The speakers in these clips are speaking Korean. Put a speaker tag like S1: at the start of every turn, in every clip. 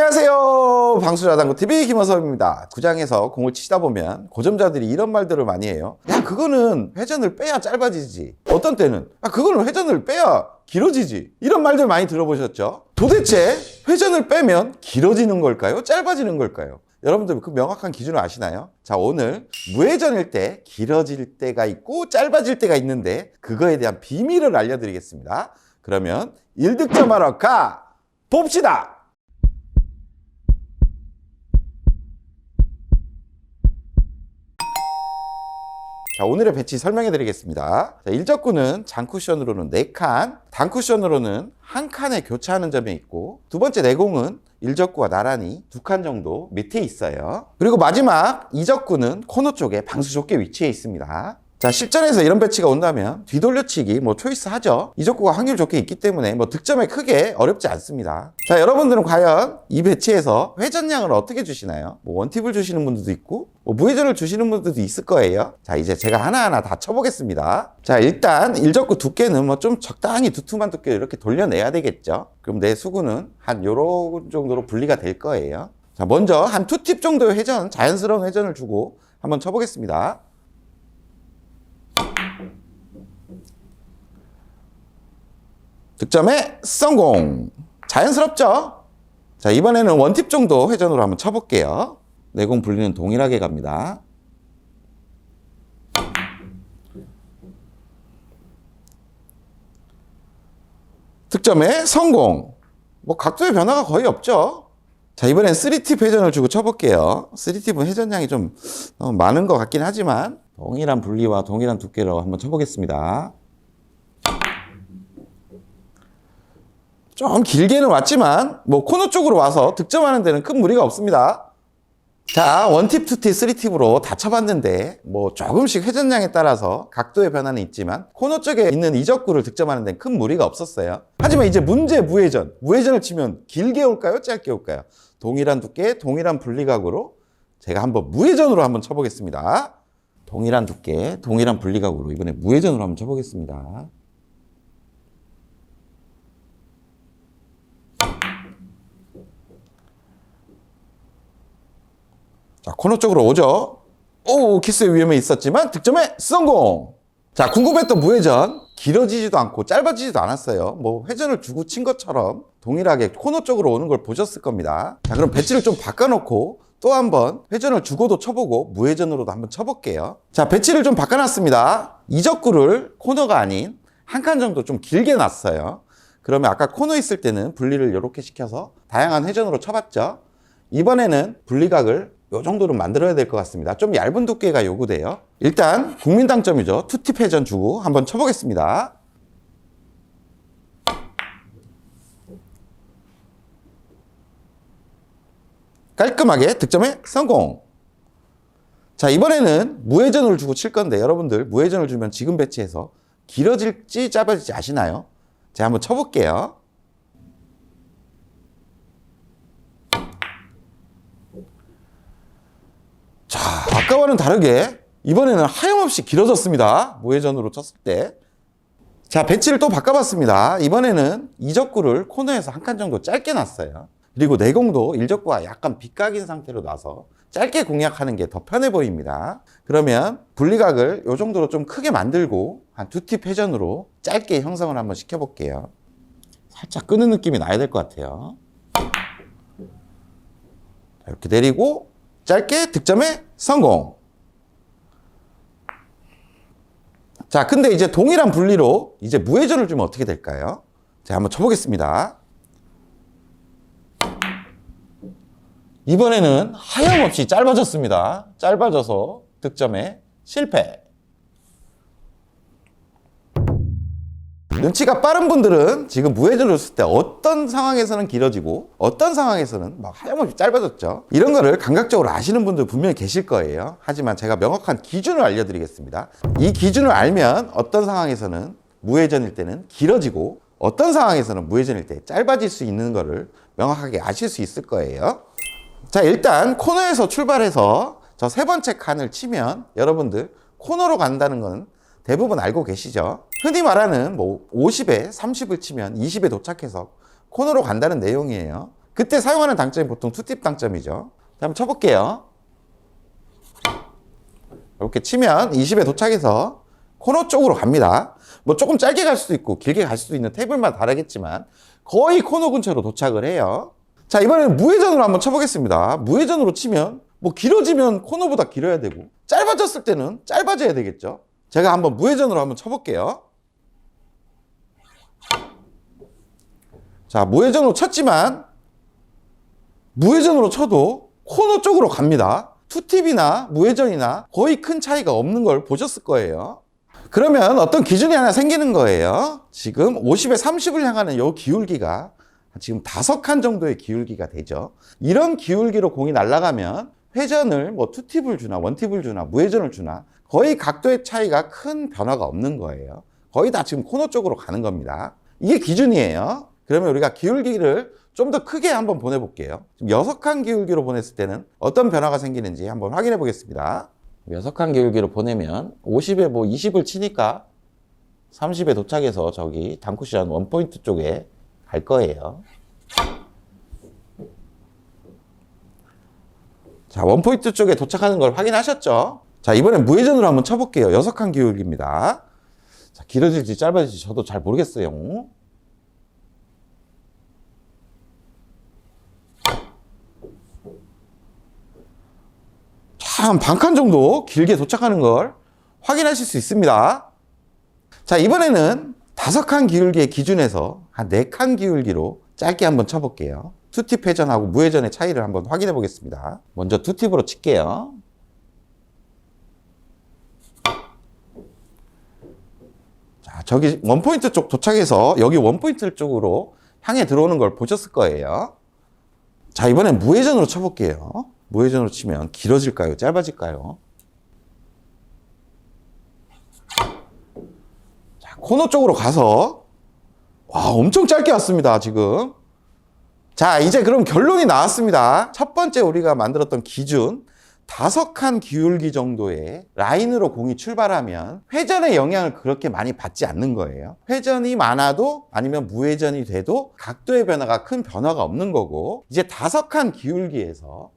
S1: 안녕하세요. 방수자당구TV 김어섭입니다. 구장에서 공을 치다 보면 고점자들이 이런 말들을 많이 해요. 야, 그거는 회전을 빼야 짧아지지. 어떤 때는 그거는 회전을 빼야 길어지지. 이런 말들 많이 들어보셨죠? 도대체 회전을 빼면 길어지는 걸까요? 짧아지는 걸까요? 여러분들 그 명확한 기준을 아시나요? 자, 오늘 무회전일 때 길어질 때가 있고 짧아질 때가 있는데 그거에 대한 비밀을 알려드리겠습니다. 그러면 1득점하러 가 봅시다. 자, 오늘의 배치 설명해 드리겠습니다. 자, 일적구는 장쿠션으로는 4칸, 단쿠션으로는 1칸에 교차하는 점이 있고, 두 번째 내공은 일적구와 나란히 2칸 정도 밑에 있어요. 그리고 마지막 이적구는 코너 쪽에 방수 좋게 위치해 있습니다. 자, 실전에서 이런 배치가 온다면 뒤돌려치기 초이스 하죠. 이적구가 확률 좋게 있기 때문에 득점에 크게 어렵지 않습니다. 자, 여러분들은 과연 이 배치에서 회전량을 어떻게 주시나요? 원팁을 주시는 분들도 있고 무회전을 주시는 분들도 있을 거예요. 자, 이제 제가 하나하나 다 쳐보겠습니다. 자, 일단 일적구 두께는 좀 적당히 두툼한 두께로 이렇게 돌려내야 되겠죠. 그럼 내 수구는 한 요런 정도로 분리가 될 거예요. 자, 먼저 한 2팁 정도의 회전, 자연스러운 회전을 주고 한번 쳐보겠습니다. 득점에 성공! 자연스럽죠? 자, 이번에는 원팁 정도 회전으로 한번 쳐볼게요. 내공 분리는 동일하게 갑니다. 득점에 성공! 각도의 변화가 거의 없죠? 자, 이번엔 3팁 회전을 주고 쳐볼게요. 3팁은 회전량이 좀 많은 것 같긴 하지만 동일한 분리와 동일한 두께로 한번 쳐보겠습니다. 좀 길게는 왔지만 코너 쪽으로 와서 득점하는 데는 큰 무리가 없습니다. 자, 1팁, 2팁, 3팁으로 다 쳐봤는데 조금씩 회전량에 따라서 각도의 변화는 있지만 코너 쪽에 있는 이적구를 득점하는 데는 큰 무리가 없었어요. 하지만 이제 문제 무회전을 치면 길게 올까요? 짧게 올까요? 동일한 두께, 동일한 분리각으로 제가 한번 무회전으로 한번 쳐보겠습니다. 동일한 두께, 동일한 분리각으로 이번에 무회전으로 한번 쳐보겠습니다. 자, 코너 쪽으로 오죠. 오, 키스의 위험이 있었지만 득점에 성공! 자, 궁금했던 무회전 길어지지도 않고 짧아지지도 않았어요. 회전을 주고 친 것처럼 동일하게 코너 쪽으로 오는 걸 보셨을 겁니다. 자, 그럼 배치를 좀 바꿔놓고 또 한번 회전을 주고도 쳐보고 무회전으로도 한번 쳐볼게요. 자, 배치를 좀 바꿔놨습니다. 이적구를 코너가 아닌 1칸 정도 좀 길게 놨어요. 그러면 아까 코너 있을 때는 분리를 이렇게 시켜서 다양한 회전으로 쳐봤죠. 이번에는 분리각을 이 정도로 만들어야 될 것 같습니다. 좀 얇은 두께가 요구돼요. 일단 국민당점이죠. 2팁 회전 주고 한번 쳐보겠습니다. 깔끔하게 득점에 성공! 자, 이번에는 무회전을 주고 칠 건데 여러분들 무회전을 주면 지금 배치해서 길어질지 짧아질지 아시나요? 제가 한번 쳐볼게요. 자, 아까와는 다르게 이번에는 하염없이 길어졌습니다. 무회전으로 쳤을 때. 자, 배치를 또 바꿔봤습니다. 이번에는 이적구를 코너에서 1칸 정도 짧게 놨어요. 그리고 내공도 일적구와 약간 빗각인 상태로 놔서 짧게 공략하는 게 더 편해 보입니다. 그러면 분리각을 이 정도로 좀 크게 만들고 한 2팁 회전으로 짧게 형성을 한번 시켜볼게요. 살짝 끄는 느낌이 나야 될 것 같아요. 이렇게 내리고 짧게 득점에 성공! 자, 근데 이제 동일한 분리로 이제 무회전을 주면 어떻게 될까요? 제가 한번 쳐보겠습니다. 이번에는 하염없이 짧아졌습니다. 짧아져서 득점에 실패. 눈치가 빠른 분들은 지금 무회전을 줬을 때 어떤 상황에서는 길어지고 어떤 상황에서는 하염없이 짧아졌죠. 이런 거를 감각적으로 아시는 분들 분명히 계실 거예요. 하지만 제가 명확한 기준을 알려드리겠습니다. 이 기준을 알면 어떤 상황에서는 무회전일 때는 길어지고 어떤 상황에서는 무회전일 때 짧아질 수 있는 거를 명확하게 아실 수 있을 거예요. 자, 일단 코너에서 출발해서 저 3번째 칸을 치면 여러분들 코너로 간다는 건 대부분 알고 계시죠? 흔히 말하는 50에 30을 치면 20에 도착해서 코너로 간다는 내용이에요. 그때 사용하는 당점이 보통 투팁 당점이죠. 자, 한번 쳐볼게요. 이렇게 치면 20에 도착해서 코너 쪽으로 갑니다. 뭐 조금 짧게 갈 수도 있고 길게 갈 수도 있는 테이블마다 다르겠지만 거의 코너 근처로 도착을 해요. 자, 이번에는 무회전으로 한번 쳐보겠습니다. 무회전으로 치면 뭐 길어지면 코너보다 길어야 되고 짧아졌을 때는 짧아져야 되겠죠. 제가 한번 무회전으로 한번 쳐볼게요. 자, 무회전으로 쳤지만 무회전으로 쳐도 코너 쪽으로 갑니다. 투팁이나 무회전이나 거의 큰 차이가 없는 걸 보셨을 거예요. 그러면 어떤 기준이 하나 생기는 거예요. 지금 50에 30을 향하는 이 기울기가 지금 5칸 정도의 기울기가 되죠. 이런 기울기로 공이 날아가면 회전을 뭐 투팁을 주나 원팁을 주나 무회전을 주나 거의 각도의 차이가 큰 변화가 없는 거예요. 거의 다 지금 코너 쪽으로 가는 겁니다. 이게 기준이에요. 그러면 우리가 기울기를 좀 더 크게 한번 보내볼게요. 지금 6칸 기울기로 보냈을 때는 어떤 변화가 생기는지 한번 확인해 보겠습니다. 6칸 기울기로 보내면 50에 뭐 20을 치니까 30에 도착해서 저기 단쿠션 원포인트 쪽에 갈 거예요. 자, 원포인트 쪽에 도착하는 걸 확인하셨죠? 자, 이번엔 무회전으로 한번 쳐볼게요. 6칸 기울기입니다. 자, 길어질지 짧아질지 저도 잘 모르겠어요. 한 반칸 정도 길게 도착하는 걸 확인하실 수 있습니다. 자, 이번에는 5칸 기울기의 기준에서 한 4칸 기울기로 짧게 한번 쳐볼게요. 투팁 회전하고 무회전의 차이를 한번 확인해 보겠습니다. 먼저 투팁으로 칠게요. 자, 저기 원포인트 쪽 도착해서 여기 원포인트 쪽으로 향해 들어오는 걸 보셨을 거예요. 자, 이번엔 무회전으로 쳐볼게요. 무회전으로 치면 길어질까요? 짧아질까요? 자, 코너 쪽으로 가서 와, 엄청 짧게 왔습니다, 지금. 자, 이제 그럼 결론이 나왔습니다. 첫 번째 우리가 만들었던 기준 5칸 기울기 정도의 라인으로 공이 출발하면 회전의 영향을 그렇게 많이 받지 않는 거예요. 회전이 많아도 아니면 무회전이 돼도 각도의 변화가 큰 변화가 없는 거고, 이제 5칸 기울기에서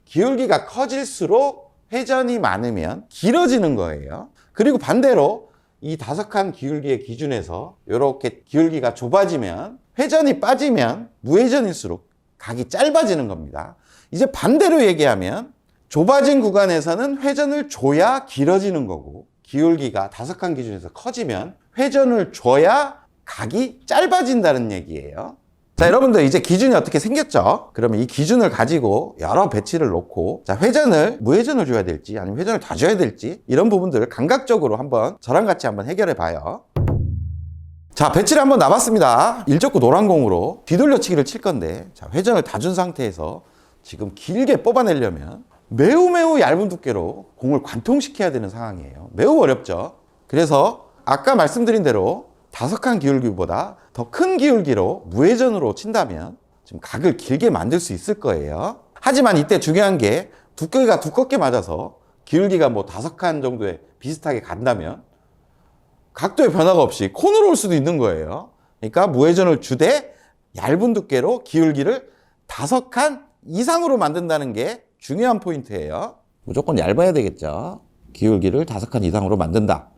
S1: 기울기가 커질수록 회전이 많으면 길어지는 거예요. 그리고 반대로 이 5칸 기울기의 기준에서 이렇게 기울기가 좁아지면 회전이 빠지면 무회전일수록 각이 짧아지는 겁니다. 이제 반대로 얘기하면 좁아진 구간에서는 회전을 줘야 길어지는 거고, 기울기가 5칸 기준에서 커지면 회전을 줘야 각이 짧아진다는 얘기예요. 자, 여러분들 이제 기준이 어떻게 생겼죠? 그러면 이 기준을 가지고 여러 배치를 놓고, 자, 회전을 무회전을 줘야 될지 아니면 회전을 다 줘야 될지 이런 부분들을 감각적으로 한번 저랑 같이 한번 해결해 봐요. 자, 배치를 한번 놔봤습니다. 일적구 노란 공으로 뒤돌려치기를 칠 건데, 자, 회전을 다 준 상태에서 지금 길게 뽑아내려면 매우 얇은 두께로 공을 관통시켜야 되는 상황이에요. 매우 어렵죠. 그래서 아까 말씀드린 대로 5칸 기울기보다 더 큰 기울기로 무회전으로 친다면 지금 각을 길게 만들 수 있을 거예요. 하지만 이때 중요한 게 두께가 두껍게 맞아서 기울기가 뭐 5칸 정도에 비슷하게 간다면 각도의 변화가 없이 코너로 올 수도 있는 거예요. 그러니까 무회전을 주되 얇은 두께로 기울기를 5칸 이상으로 만든다는 게 중요한 포인트예요. 무조건 얇아야 되겠죠. 기울기를 5칸 이상으로 만든다.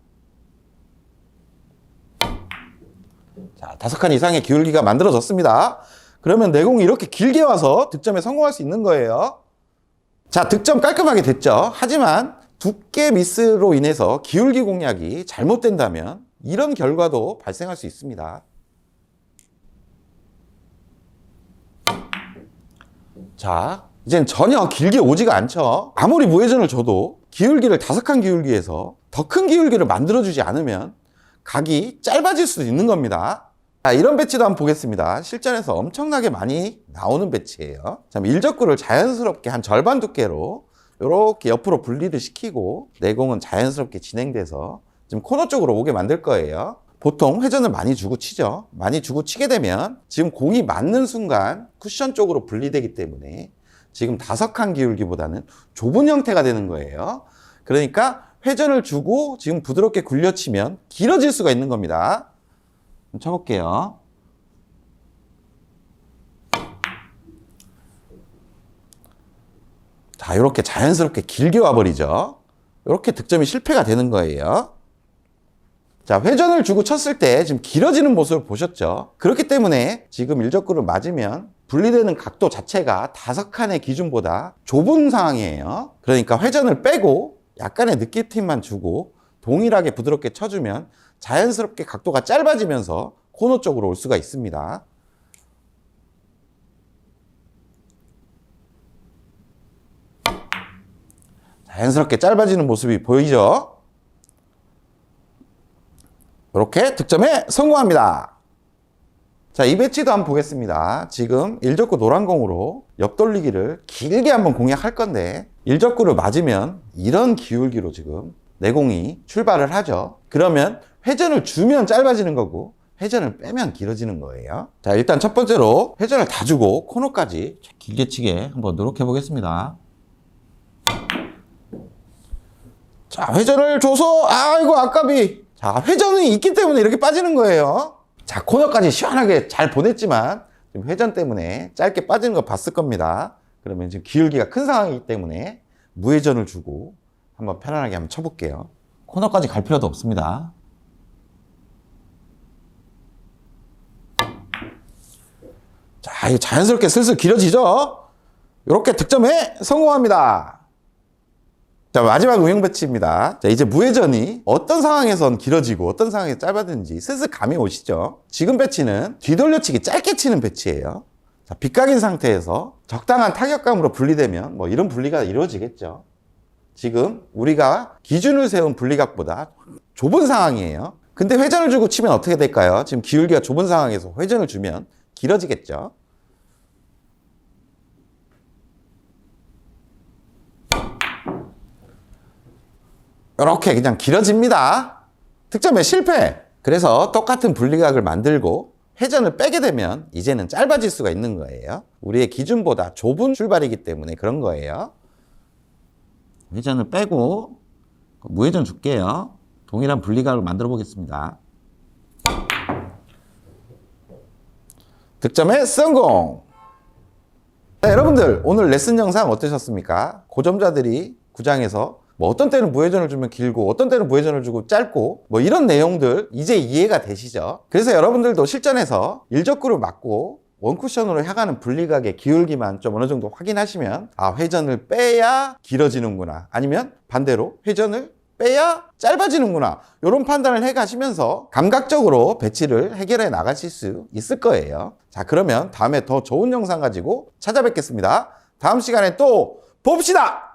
S1: 자, 5칸 이상의 기울기가 만들어졌습니다. 그러면 내공이 이렇게 길게 와서 득점에 성공할 수 있는 거예요. 자, 득점 깔끔하게 됐죠. 하지만 두께 미스로 인해서 기울기 공략이 잘못된다면 이런 결과도 발생할 수 있습니다. 자, 이젠 전혀 길게 오지가 않죠. 아무리 무회전을 줘도 기울기를 5칸 기울기에서 더 큰 기울기를 만들어주지 않으면 각이 짧아질 수도 있는 겁니다. 자, 이런 배치도 한번 보겠습니다. 실전에서 엄청나게 많이 나오는 배치예요. 자, 일적구를 자연스럽게 한 절반 두께로 이렇게 옆으로 분리를 시키고 내공은 자연스럽게 진행돼서 지금 코너 쪽으로 오게 만들 거예요. 보통 회전을 많이 주고 치죠. 많이 주고 치게 되면 지금 공이 맞는 순간 쿠션 쪽으로 분리되기 때문에 지금 5칸 기울기보다는 좁은 형태가 되는 거예요. 그러니까 회전을 주고 지금 부드럽게 굴려치면 길어질 수가 있는 겁니다. 쳐볼게요. 자, 이렇게 자연스럽게 길게 와버리죠. 이렇게 득점이 실패가 되는 거예요. 자, 회전을 주고 쳤을 때 지금 길어지는 모습을 보셨죠? 그렇기 때문에 지금 일적구를 맞으면 분리되는 각도 자체가 5칸의 기준보다 좁은 상황이에요. 그러니까 회전을 빼고 약간의 느낌만 주고 동일하게 부드럽게 쳐주면 자연스럽게 각도가 짧아지면서 코너 쪽으로 올 수가 있습니다. 자연스럽게 짧아지는 모습이 보이죠? 이렇게 득점에 성공합니다. 자, 이 배치도 한번 보겠습니다. 지금 일적구 노란 공으로 옆돌리기를 길게 한번 공략할 건데 일적구를 맞으면 이런 기울기로 지금 내공이 출발을 하죠. 그러면 회전을 주면 짧아지는 거고 회전을 빼면 길어지는 거예요. 자, 일단 첫 번째로 회전을 다 주고 코너까지 길게 치게 한번 노력해 보겠습니다. 자, 회전을 줘서 아이고 아깝이. 자, 회전이 있기 때문에 이렇게 빠지는 거예요. 자, 코너까지 시원하게 잘 보냈지만 지금 회전 때문에 짧게 빠지는 거 봤을 겁니다. 그러면 지금 기울기가 큰 상황이기 때문에 무회전을 주고 한번 편안하게 한번 쳐볼게요. 코너까지 갈 필요도 없습니다. 자, 이거 자연스럽게 슬슬 길어지죠? 이렇게 득점에 성공합니다. 자, 마지막 응용 배치입니다. 자, 이제 무회전이 어떤 상황에선 길어지고 어떤 상황에서 짧아지는지 슬슬 감이 오시죠? 지금 배치는 뒤돌려치기 짧게 치는 배치예요. 자, 빗각인 상태에서 적당한 타격감으로 분리되면 뭐 이런 분리가 이루어지겠죠. 지금 우리가 기준을 세운 분리각보다 좁은 상황이에요. 근데 회전을 주고 치면 어떻게 될까요? 지금 기울기가 좁은 상황에서 회전을 주면 길어지겠죠. 이렇게 그냥 길어집니다. 득점에 실패. 그래서 똑같은 분리각을 만들고 회전을 빼게 되면 이제는 짧아질 수가 있는 거예요. 우리의 기준보다 좁은 출발이기 때문에 그런 거예요. 회전을 빼고 무회전 줄게요. 동일한 분리각을 만들어 보겠습니다. 득점에 성공. 자, 여러분들 오늘 레슨 영상 어떠셨습니까? 고점자들이 구장에서 뭐 어떤 때는 무회전을 주면 길고 어떤 때는 무회전을 주고 짧고 뭐 이런 내용들 이제 이해가 되시죠? 그래서 여러분들도 실전에서 일적구를 맞고 원쿠션으로 향하는 분리각의 기울기만 좀 어느 정도 확인하시면 아, 회전을 빼야 길어지는구나, 아니면 반대로 회전을 빼야 짧아지는구나, 이런 판단을 해 가시면서 감각적으로 배치를 해결해 나가실 수 있을 거예요. 자, 그러면 다음에 더 좋은 영상 가지고 찾아뵙겠습니다. 다음 시간에 또 봅시다.